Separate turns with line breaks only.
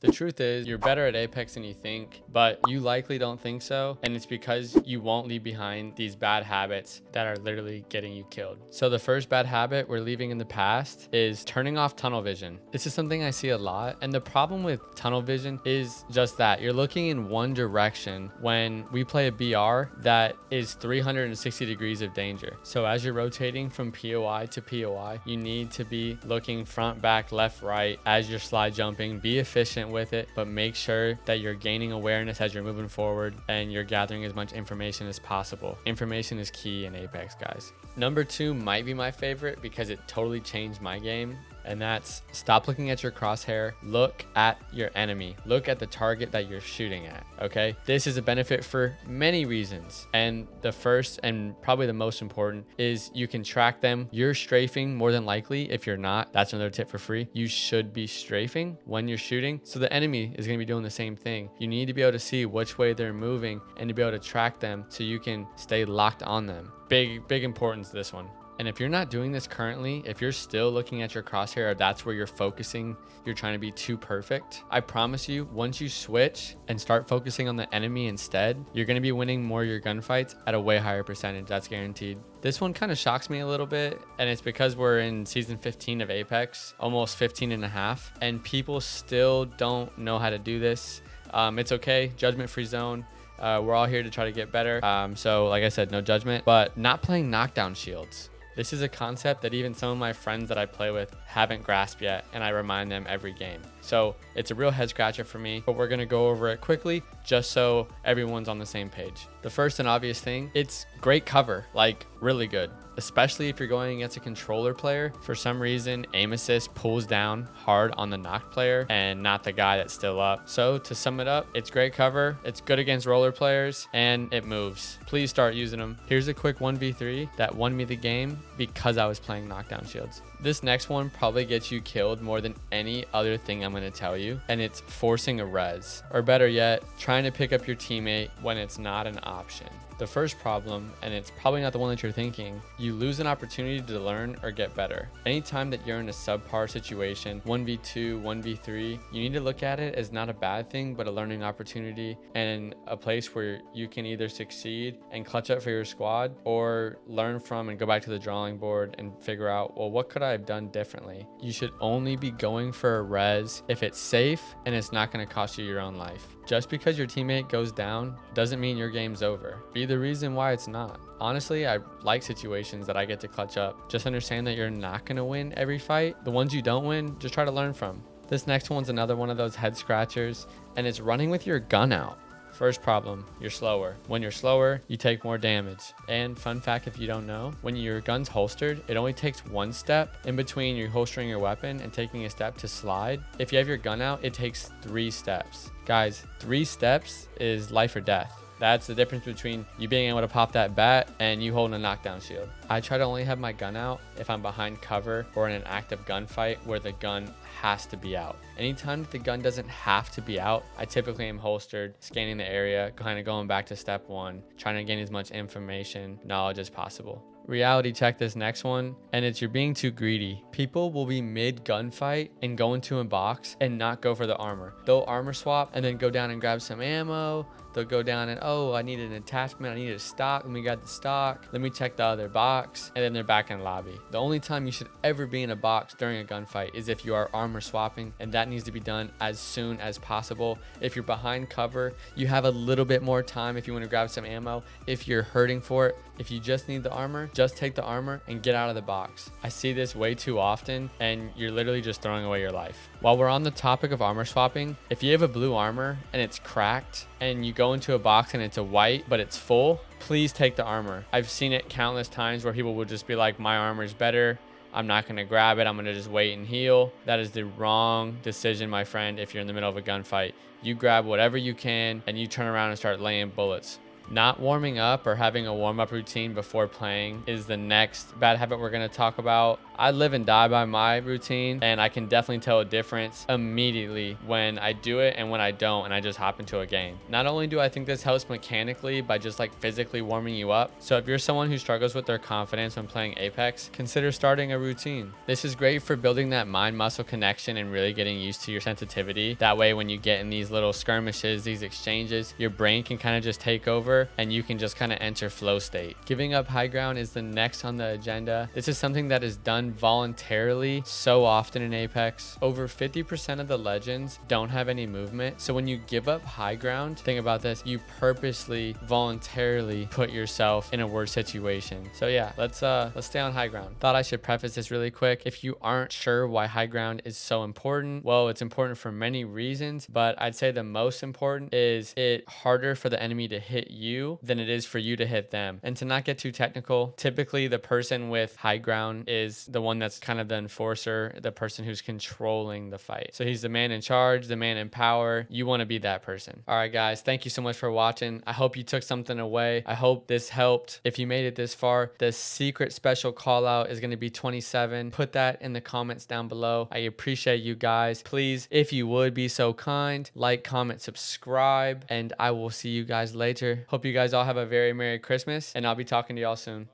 The truth is, you're better at Apex than you think, but you likely don't think so. And it's because you won't leave behind these bad habits that are literally getting you killed. So the first bad habit we're leaving in the past is turning off tunnel vision. This is something I see a lot. And the problem with tunnel vision is just that you're looking in one direction when we play a BR that is 360 degrees of danger. So as you're rotating from POI to POI, you need to be looking front, back, left, right as you're slide jumping. Be efficient with it, but make sure that you're gaining awareness as you're moving forward and you're gathering as much information as possible. Information is key in Apex, guys. Number 2 might be my favorite because it totally changed my game. And that's stop looking at your crosshair, look at your enemy, look at the target that you're shooting at, okay? This is a benefit for many reasons. And the first and probably the most important is you can track them. You're strafing more than likely. If you're not, that's another tip for free. You should be strafing when you're shooting. So the enemy is gonna be doing the same thing. You need to be able to see which way they're moving and to be able to track them so you can stay locked on them. Big importance, this one. And if you're not doing this currently, if you're still looking at your crosshair, or that's where you're focusing, you're trying to be too perfect, I promise you, once you switch and start focusing on the enemy instead, you're going to be winning more of your gunfights at a way higher percentage. That's guaranteed. This one kind of shocks me a little bit, and it's because we're in season 15 of Apex, almost 15 and a half, and people still don't know how to do this. It's okay, judgment-free zone. We're all here to try to get better. So like I said, no judgment, but not playing knockdown shields. This is a concept that even some of my friends that I play with haven't grasped yet, and I remind them every game. So it's a real head scratcher for me, but we're gonna go over it quickly just so everyone's on the same page. The first and obvious thing, it's great cover, like really good, especially if you're going against a controller player. For some reason, aim assist pulls down hard on the knocked player and not the guy that's still up. So to sum it up, it's great cover, it's good against roller players, and it moves. Please start using them. Here's a quick 1v3 that won me the game because I was playing knockdown shields. This next one probably gets you killed more than any other thing I'm going to tell you, and it's forcing a res, or better yet, trying to pick up your teammate when it's not an option. The first problem, and it's probably not the one that you're thinking, you lose an opportunity to learn or get better. Anytime that you're in a subpar situation, 1v2, 1v3, you need to look at it as not a bad thing, but a learning opportunity and a place where you can either succeed and clutch up for your squad or learn from and go back to the drawing board and figure out, well, what could I have done differently? You should only be going for a res if it's safe and it's not going to cost you your own life. Just because your teammate goes down doesn't mean your game's over. Be the reason why it's not. Honestly, I like situations that I get to clutch up. Just understand that you're not going to win every fight. The ones you don't win, just try to learn from. This next one's another one of those head scratchers, and it's running with your gun out. First problem, you're slower. When you're slower, you take more damage. And fun fact, if you don't know, when your gun's holstered, it only takes one step in between you holstering your weapon and taking a step to slide. If you have your gun out, it takes 3 steps. Guys, 3 steps is life or death. That's the difference between you being able to pop that bat and you holding a knockdown shield. I try to only have my gun out if I'm behind cover or in an active gunfight where the gun has to be out. Anytime that the gun doesn't have to be out, I typically am holstered, scanning the area, kind of going back to step 1, trying to gain as much information, knowledge as possible. Reality check this next one, and it's you're being too greedy. People will be mid gunfight and go into a box and not go for the armor. They'll armor swap and then go down and grab some ammo. They'll go down and, oh, I needed an attachment, I needed a stock, let me grab the stock, let me check the other box, and then they're back in lobby. The only time you should ever be in a box during a gunfight is if you are armor swapping, and that needs to be done as soon as possible. If you're behind cover, you have a little bit more time if you want to grab some ammo. If you're hurting for it, if you just need the armor, just take the armor and get out of the box. I see this way too often, and you're literally just throwing away your life. While we're on the topic of armor swapping, if you have a blue armor and it's cracked and you go into a box and it's a white but it's full, please take the armor. I've seen it countless times where people will just be like, my armor is better, I'm not going to grab it, I'm going to just wait and heal. That is the wrong decision, my friend. If you're in the middle of a gunfight, you grab whatever you can and you turn around and start laying bullets. Not warming up or having a warm-up routine before playing is the next bad habit we're going to talk about. I live and die by my routine, and I can definitely tell a difference immediately when I do it and when I don't, and I just hop into a game. Not only do I think this helps mechanically by just like physically warming you up, so if you're someone who struggles with their confidence when playing Apex, consider starting a routine. This is great for building that mind muscle connection and really getting used to your sensitivity. That way when you get in these little skirmishes, these exchanges, your brain can kind of just take over and you can just kind of enter flow state. Giving up high ground is the next on the agenda. This is something that is done voluntarily so often in Apex. Over 50% of the legends don't have any movement, so when you give up high ground, think about this, you purposely voluntarily put yourself in a worse situation. So yeah, let's stay on high ground. Thought I should preface this really quick. If you aren't sure why high ground is so important, well, it's important for many reasons, but I'd say the most important is it harder for the enemy to hit you than it is for you to hit them. And to not get too technical, typically the person with high ground is the one that's kind of the enforcer, the person who's controlling the fight. So he's the man in charge, the man in power. You want to be that person. All right, guys, thank you so much for watching. I hope you took something away. I hope this helped. If you made it this far, the secret special call out is going to be 27. Put that in the comments down below. I appreciate you guys. Please, if you would be so kind, like, comment, subscribe, and I will see you guys later. Hope you guys all have a very Merry Christmas, and I'll be talking to y'all soon.